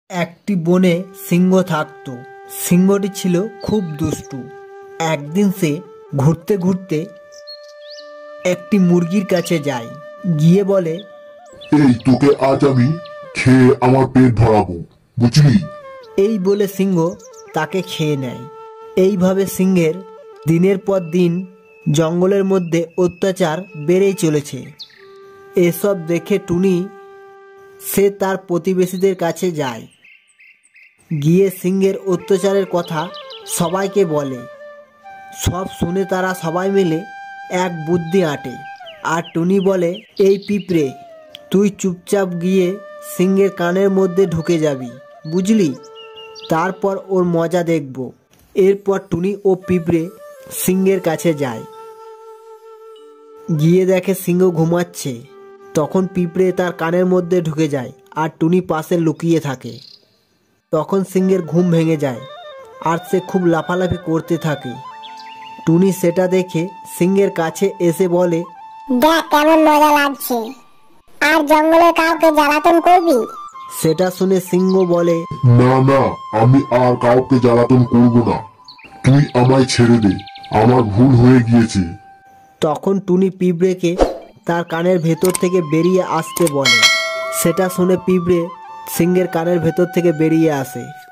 একটি বনে সিংহ থাকতো। সিংহটি ছিল খুব দুষ্টু। একদিন সে ঘুরতে ঘুরতে একটি মুরগির কাছে যায়, গিয়ে বলে, এই তোকে আজ আমি খেয়ে আমার পেট ভরাবো, বুঝলি? এই বলে সিংহ তাকে খেয়ে নেয়। এইভাবে সিংহের দিনের পর দিন জঙ্গলের মধ্যে অত্যাচার বেড়েই চলেছে। এসব দেখে টুনি সে তার প্রতিবেশীদের কাছে যায়, গিয়ে সিংহের অত্যাচারের কথা সবাইকে বলে। সব শুনে তারা সবাই মিলে এক বুদ্ধি আঁটে। আর টুনি বলে, এই পিঁপড়ে, তুই চুপচাপ গিয়ে সিংহের কানের মধ্যে ঢুকে যাবি, বুঝলি? তারপর ওর মজা দেখব। এরপর টুনি ও পিঁপড়ে সিংহের কাছে যায়, গিয়ে দেখে সিংহ ঘুমাচ্ছে। তখন পিঁপড়ে তার কানের মধ্যে ঢুকে যায় আর টুনি পাশে লুকিয়ে থাকে। তখন সিংহের ঘুম ভেঙে যায় আর সে খুব লাফালাফি করতে থাকে। টুনি সেটা দেখে সিংহের কাছে এসে বলে, দেখ কেমন মজা লাগছে, আর জঙ্গলে কাউকে জ্বালাতন করবি? সেটা শুনে সিংহ বলে, না না, আমি আর কাউকে জ্বালাতন করব না, তুই আমায় ছেড়ে দে, আমার ভুল হয়ে গিয়েছে। তখন টুনি পিঁপড়েকে তার কানের ভেতর থেকে বেরিয়ে আসতে বলে। সেটা শুনে পিঁপড়ে সিংহের কানের ভেতর থেকে বেরিয়ে আসে।